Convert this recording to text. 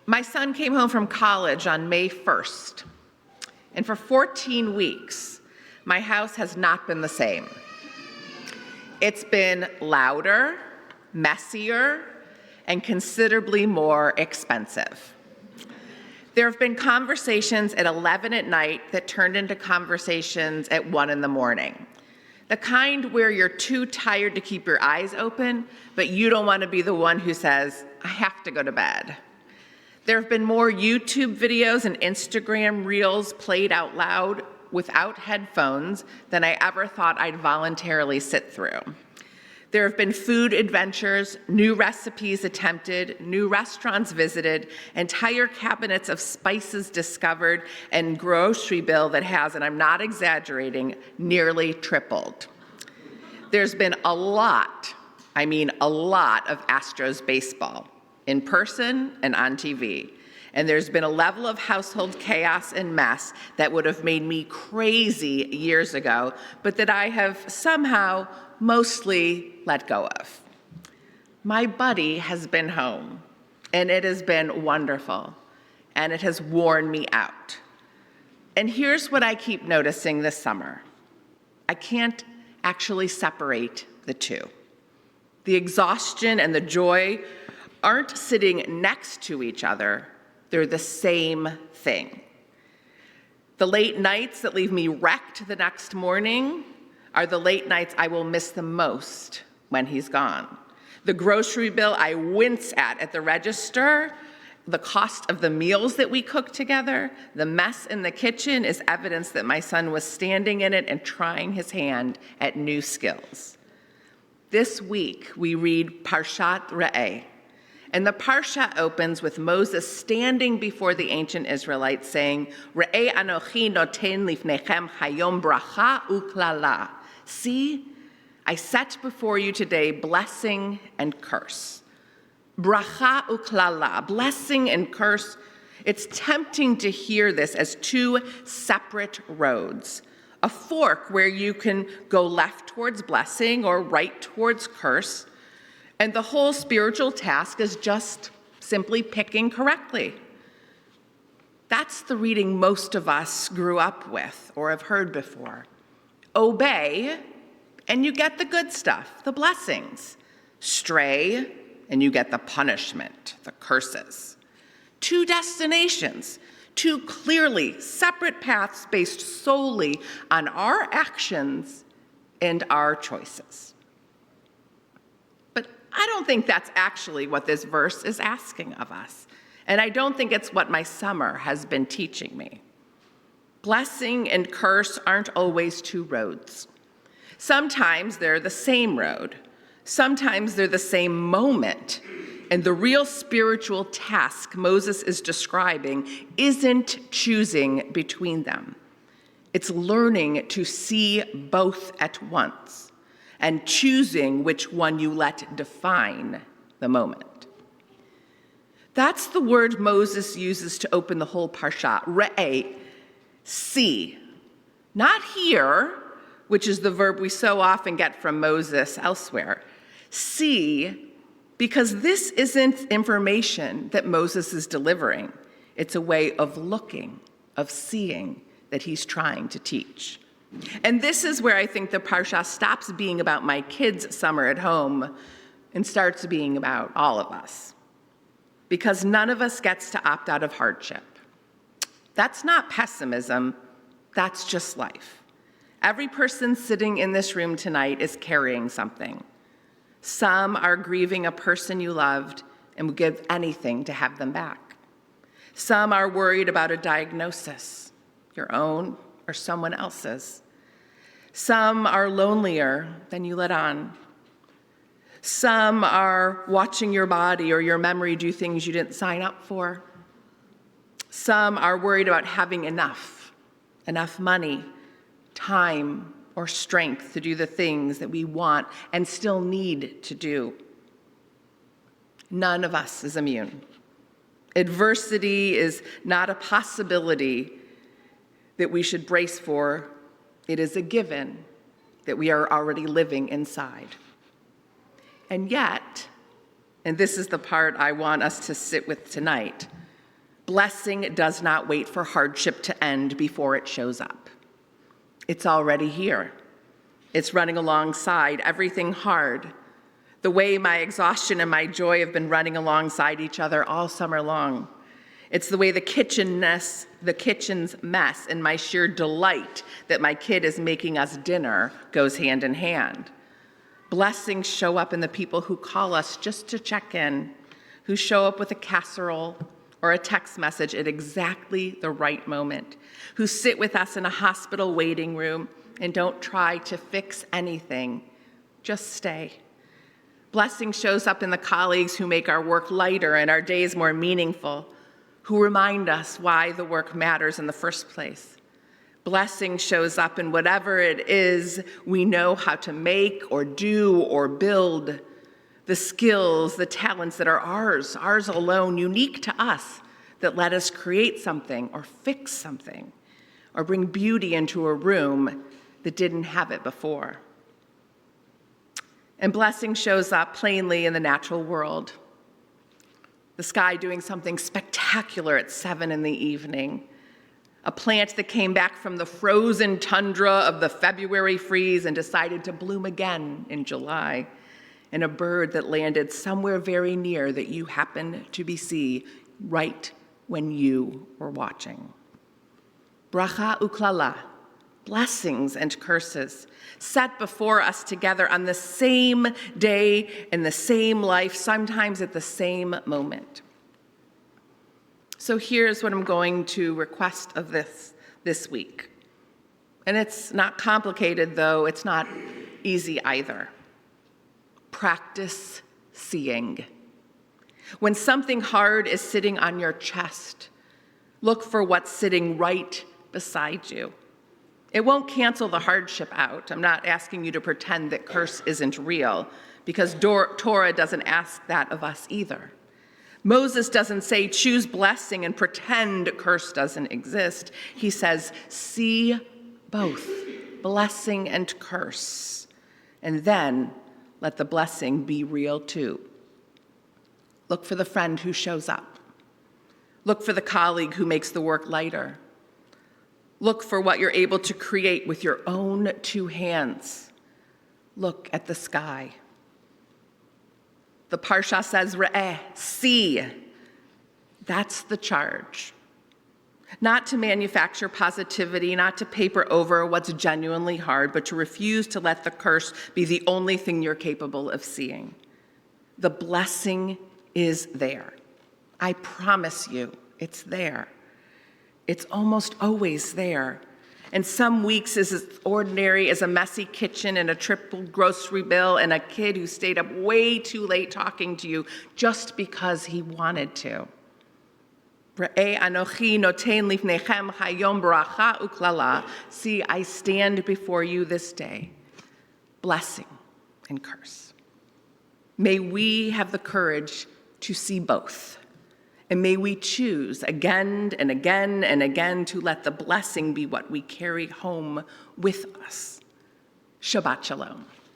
My son came home from college on May 1st, and for 14 weeks, my house has not been the same. It's been louder, messier, and considerably more expensive. There have been conversations at 11 at night that turned into conversations at 1 in the morning. The kind where you're too tired to keep your eyes open, but you don't want to be the one who says, I have to go to bed. There have been more YouTube videos and Instagram reels played out loud without headphones than I ever thought I'd voluntarily sit through. There have been food adventures, new recipes attempted, new restaurants visited, entire cabinets of spices discovered, and grocery bill that has, and I'm not exaggerating, nearly tripled. There's been a lot, I mean a lot of Astros baseball, in person and on TV. And there's been a level of household chaos and mess that would have made me crazy years ago, but that I have somehow mostly let go of. My buddy has been home, and it has been wonderful, and it has worn me out. And here's what I keep noticing this summer. I can't actually separate the two. The exhaustion and the joy aren't sitting next to each other, they're the same thing. The late nights that leave me wrecked the next morning are the late nights I will miss the most when he's gone. The grocery bill I wince at the register, the cost of the meals that we cook together, the mess in the kitchen is evidence that my son was standing in it and trying his hand at new skills. This week, we read Parshat Re'eh, and the Parsha opens with Moses standing before the ancient Israelites saying, Re'eh anochi noten lifnechem hayom bracha uklala. See, I set before you today blessing and curse. Bracha uklala, blessing and curse. It's tempting to hear this as two separate roads. A fork where you can go left towards blessing or right towards curse. And the whole spiritual task is just simply picking correctly. That's the reading most of us grew up with or have heard before. Obey, and you get the good stuff, the blessings. Stray, and you get the punishment, the curses. Two destinations, two clearly separate paths based solely on our actions and our choices. I don't think that's actually what this verse is asking of us. And I don't think it's what my summer has been teaching me. Blessing and curse aren't always two roads. Sometimes they're the same road. Sometimes they're the same moment. And the real spiritual task Moses is describing isn't choosing between them. It's learning to see both at once and choosing which one you let define the moment. That's the word Moses uses to open the whole parsha, re'eh, see. Not hear, which is the verb we so often get from Moses elsewhere. See, because this isn't information that Moses is delivering. It's a way of looking, of seeing that he's trying to teach. And this is where I think the parsha stops being about my kids' summer at home and starts being about all of us. Because none of us gets to opt out of hardship. That's not pessimism, that's just life. Every person sitting in this room tonight is carrying something. Some are grieving a person you loved and would give anything to have them back. Some are worried about a diagnosis, your own or someone else's. Some are lonelier than you let on. Some are watching your body or your memory do things you didn't sign up for. Some are worried about having enough money, time, or strength to do the things that we want and still need to do. None of us is immune. Adversity is not a possibility that we should brace for. It is a given that we are already living inside. And yet, and this is the part I want us to sit with tonight, Blessing does not wait for hardship to end before it shows up. It's already here. It's running alongside everything hard, the way my exhaustion and my joy have been running alongside each other all summer long. It's the way the kitchen's mess and my sheer delight that my kid is making us dinner goes hand in hand. Blessings show up in the people who call us just to check in, who show up with a casserole or a text message at exactly the right moment, who sit with us in a hospital waiting room and don't try to fix anything, just stay. Blessing shows up in the colleagues who make our work lighter and our days more meaningful, who remind us why the work matters in the first place. Blessing shows up in whatever it is we know how to make or do or build, the skills, the talents that are ours alone, unique to us, that let us create something or fix something or bring beauty into a room that didn't have it before. And blessing shows up plainly in the natural world. The sky doing something spectacular at 7 p.m, a plant that came back from the frozen tundra of the February freeze and decided to bloom again in July, and a bird that landed somewhere very near that you happened to see right when you were watching. Bracha uklala, blessings and curses, set before us together on the same day in the same life, sometimes at the same moment. So here's what I'm going to request of this week. And it's not complicated, though. It's not easy either. Practice seeing. When something hard is sitting on your chest, look for what's sitting right beside you. It won't cancel the hardship out. I'm not asking you to pretend that curse isn't real, because Torah doesn't ask that of us either. Moses doesn't say, choose blessing and pretend curse doesn't exist. He says, see both, blessing and curse, and then let the blessing be real too. Look for the friend who shows up. Look for the colleague who makes the work lighter. Look for what you're able to create with your own 2 hands. Look at the sky. The Parsha says, Re'eh, see. That's the charge. Not to manufacture positivity, not to paper over what's genuinely hard, but to refuse to let the curse be the only thing you're capable of seeing. The blessing is there. I promise you, it's there. It's almost always there. And some weeks is as ordinary as a messy kitchen and a triple grocery bill and a kid who stayed up way too late talking to you just because he wanted to. See, I stand before you this day, blessing and curse. May we have the courage to see both. And may we choose again and again and again to let the blessing be what we carry home with us. Shabbat Shalom.